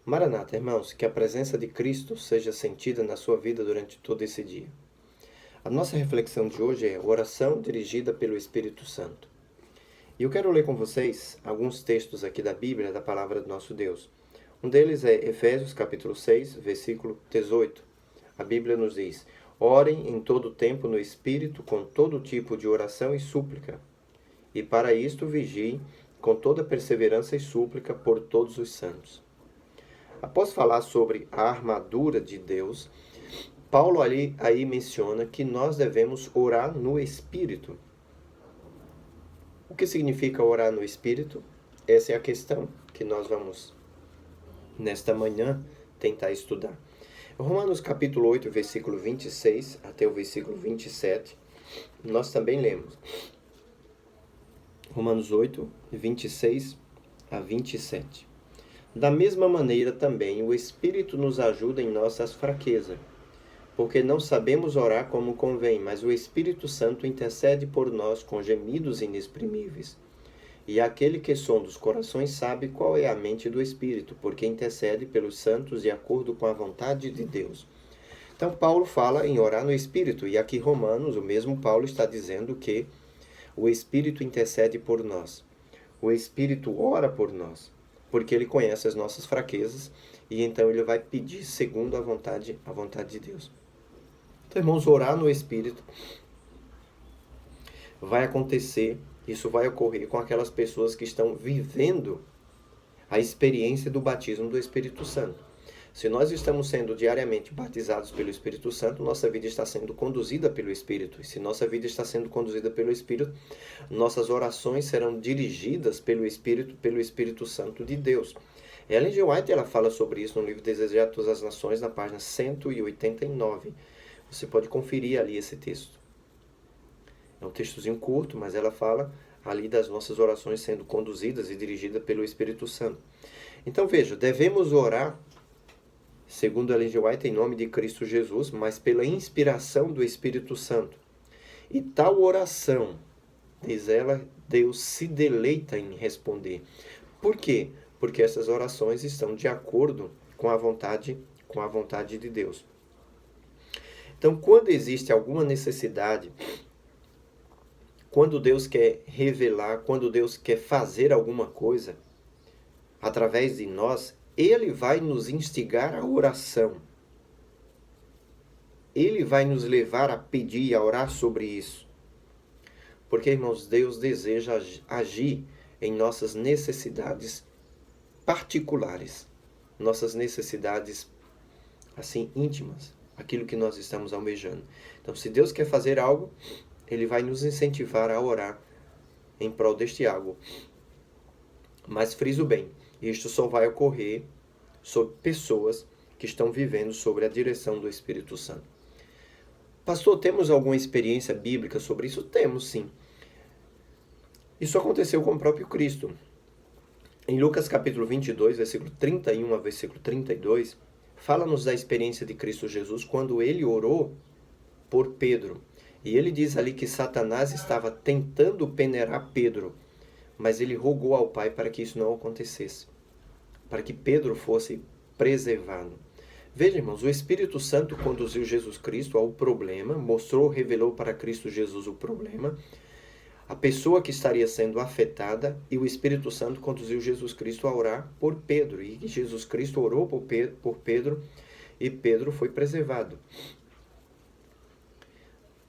Maranata, irmãos, que a presença de Cristo seja sentida na sua vida durante todo esse dia. A nossa reflexão de hoje é oração dirigida pelo Espírito Santo. E eu quero ler com vocês alguns textos aqui da Bíblia, da palavra do nosso Deus. Um deles é Efésios capítulo 6, versículo 18. A Bíblia nos diz: orem em todo tempo no Espírito com todo tipo de oração e súplica. E para isto vigiem com toda perseverança e súplica por todos os santos. Após falar sobre a armadura de Deus, Paulo aí menciona que nós devemos orar no Espírito. O que significa orar no Espírito? Essa é a questão que nós vamos, nesta manhã, tentar estudar. Romanos capítulo 8, versículo 26 até o versículo 27, nós também lemos. Romanos 8, 26 a 27. Da mesma maneira também o Espírito nos ajuda em nossas fraquezas, porque não sabemos orar como convém, mas o Espírito Santo intercede por nós com gemidos inexprimíveis. E aquele que sonda os corações sabe qual é a mente do Espírito, porque intercede pelos santos de acordo com a vontade de Deus. Então Paulo fala em orar no Espírito, e aqui Romanos, o mesmo Paulo está dizendo que o Espírito intercede por nós. O Espírito ora por nós, porque ele conhece as nossas fraquezas, e então ele vai pedir segundo a vontade de Deus. Então, irmãos, orar no Espírito vai acontecer, isso vai ocorrer com aquelas pessoas que estão vivendo a experiência do batismo do Espírito Santo. Se nós estamos sendo diariamente batizados pelo Espírito Santo, nossa vida está sendo conduzida pelo Espírito. E se nossa vida está sendo conduzida pelo Espírito, nossas orações serão dirigidas pelo Espírito Santo de Deus. Ellen G. White, ela fala sobre isso no livro Desejar a Todas as Nações, na página 189. Você pode conferir ali esse texto. É um textozinho curto, mas ela fala ali das nossas orações sendo conduzidas e dirigidas pelo Espírito Santo. Então veja, devemos orar, segundo Ellen G. White, em nome de Cristo Jesus, mas pela inspiração do Espírito Santo. E tal oração, diz ela, Deus se deleita em responder. Por quê? Porque essas orações estão de acordo com a vontade de Deus. Então, quando existe alguma necessidade, quando Deus quer revelar, quando Deus quer fazer alguma coisa através de nós, Ele vai nos instigar à oração. Ele vai nos levar a pedir e a orar sobre isso. Porque, irmãos, Deus deseja agir em nossas necessidades particulares, nossas necessidades, assim, íntimas, aquilo que nós estamos almejando. Então, se Deus quer fazer algo, Ele vai nos incentivar a orar em prol deste algo. Mas friso bem, isto só vai ocorrer sobre pessoas que estão vivendo sobre a direção do Espírito Santo. Pastor, temos alguma experiência bíblica sobre isso? Temos, sim. Isso aconteceu com o próprio Cristo. Em Lucas capítulo 22, versículo 31 a versículo 32, fala-nos da experiência de Cristo Jesus quando ele orou por Pedro. E ele diz ali que Satanás estava tentando peneirar Pedro, mas ele rogou ao Pai para que isso não acontecesse, para que Pedro fosse preservado. Veja, irmãos, o Espírito Santo conduziu Jesus Cristo ao problema, revelou para Cristo Jesus o problema, a pessoa que estaria sendo afetada, e o Espírito Santo conduziu Jesus Cristo a orar por Pedro. E Jesus Cristo orou por Pedro, e Pedro foi preservado.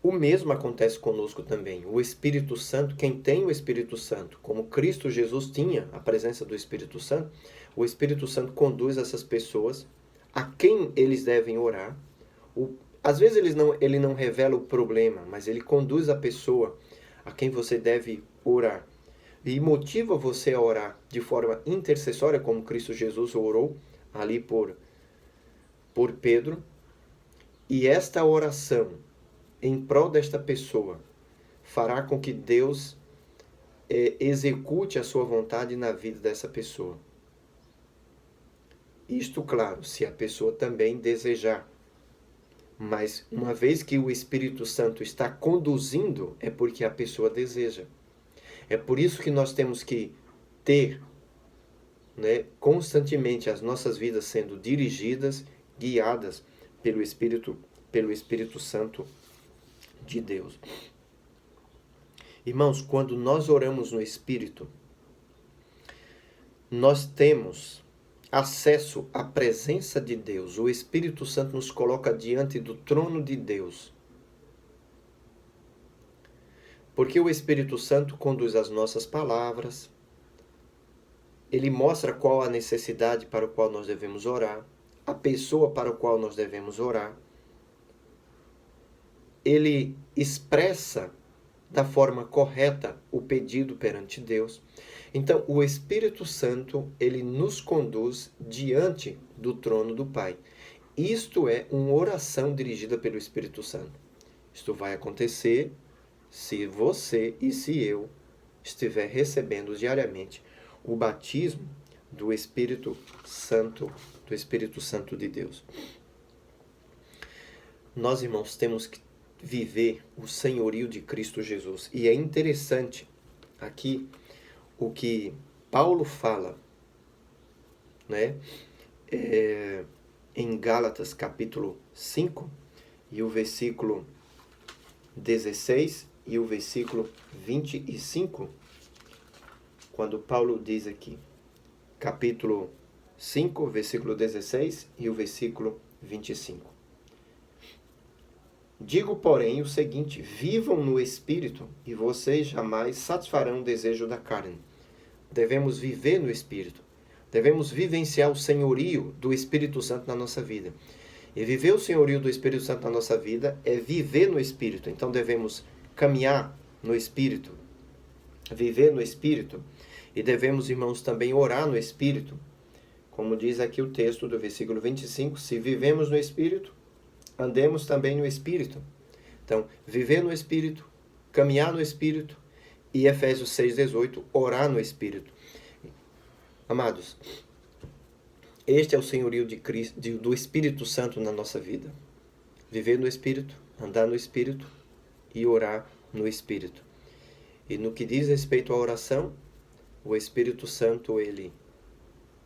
O mesmo acontece conosco também. O Espírito Santo, quem tem o Espírito Santo, como Cristo Jesus tinha a presença do Espírito Santo, o Espírito Santo conduz essas pessoas a quem eles devem orar. Às vezes ele não revela o problema, mas ele conduz a pessoa a quem você deve orar. E motiva você a orar de forma intercessória, como Cristo Jesus orou ali por Pedro. E esta oração em prol desta pessoa fará com que Deus execute a sua vontade na vida dessa pessoa. Isto, claro, se a pessoa também desejar. Mas uma vez que o Espírito Santo está conduzindo, é porque a pessoa deseja. É por isso que nós temos que ter né, constantemente as nossas vidas sendo dirigidas, guiadas pelo Espírito Santo de Deus. Irmãos, quando nós oramos no Espírito, nós temos acesso à presença de Deus. O Espírito Santo nos coloca diante do trono de Deus. Porque o Espírito Santo conduz as nossas palavras, ele mostra qual a necessidade para o qual nós devemos orar, a pessoa para o qual nós devemos orar. Ele expressa da forma correta o pedido perante Deus. Então, o Espírito Santo, ele nos conduz diante do trono do Pai. Isto é uma oração dirigida pelo Espírito Santo. Isto vai acontecer se você e se eu estiver recebendo diariamente o batismo do Espírito Santo de Deus. Nós, irmãos, temos que viver o senhorio de Cristo Jesus. E é interessante aqui o que Paulo fala, né? Em Gálatas capítulo 5 e o versículo 16 e o versículo 25, quando Paulo diz aqui, capítulo 5, versículo 16 e o versículo 25. Digo, porém, o seguinte: vivam no Espírito e vocês jamais satisfarão o desejo da carne. Devemos viver no Espírito. Devemos vivenciar o senhorio do Espírito Santo na nossa vida. E viver o senhorio do Espírito Santo na nossa vida é viver no Espírito. Então devemos caminhar no Espírito, viver no Espírito. E devemos, irmãos, também orar no Espírito. Como diz aqui o texto do versículo 25, se vivemos no Espírito, andemos também no Espírito. Então, viver no Espírito, caminhar no Espírito e Efésios 6,18, orar no Espírito. Amados, este é o senhorio de Cristo, do Espírito Santo na nossa vida. Viver no Espírito, andar no Espírito e orar no Espírito. E no que diz respeito à oração, o Espírito Santo, ele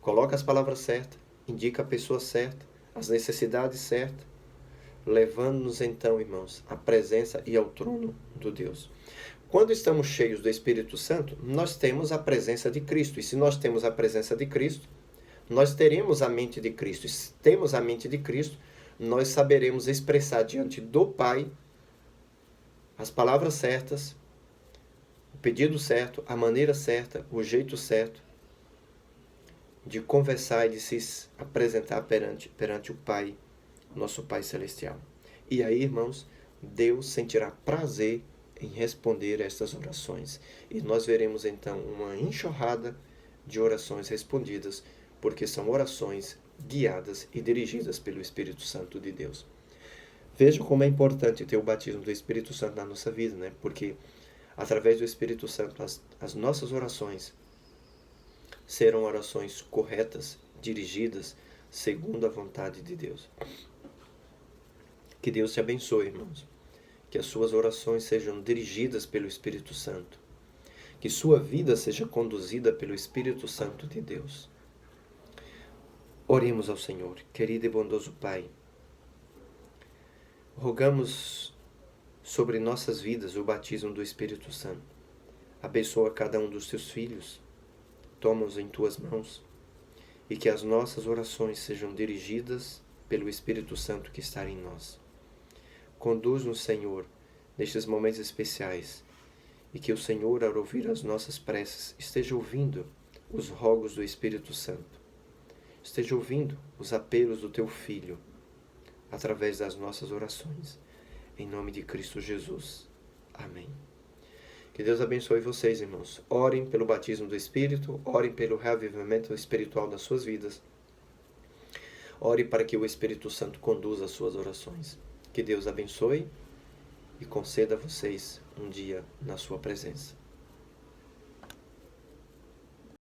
coloca as palavras certas, indica a pessoa certa, as necessidades certas, levando-nos então, irmãos, à presença e ao trono do Deus. Quando estamos cheios do Espírito Santo, nós temos a presença de Cristo. E se nós temos a presença de Cristo, nós teremos a mente de Cristo. E se temos a mente de Cristo, nós saberemos expressar diante do Pai as palavras certas, o pedido certo, a maneira certa, o jeito certo de conversar e de se apresentar perante o Pai, nosso Pai Celestial. E aí, irmãos, Deus sentirá prazer em responder estas orações. E nós veremos então uma enxurrada de orações respondidas, porque são orações guiadas e dirigidas pelo Espírito Santo de Deus. Veja como é importante ter o batismo do Espírito Santo na nossa vida, né? Porque através do Espírito Santo as nossas orações serão orações corretas, dirigidas segundo a vontade de Deus. Que Deus te abençoe, irmãos. Que as suas orações sejam dirigidas pelo Espírito Santo. Que sua vida seja conduzida pelo Espírito Santo de Deus. Oremos ao Senhor. Querido e bondoso Pai, rogamos sobre nossas vidas o batismo do Espírito Santo. Abençoa cada um dos teus filhos. Toma-os em tuas mãos. E que as nossas orações sejam dirigidas pelo Espírito Santo que está em nós. Conduz-nos, Senhor, nestes momentos especiais, e que o Senhor, ao ouvir as nossas preces, esteja ouvindo os rogos do Espírito Santo, esteja ouvindo os apelos do Teu Filho, através das nossas orações, em nome de Cristo Jesus. Amém. Que Deus abençoe vocês, irmãos. Orem pelo batismo do Espírito, orem pelo reavivamento espiritual das suas vidas. Ore para que o Espírito Santo conduza as suas orações. Que Deus abençoe e conceda a vocês um dia na sua presença.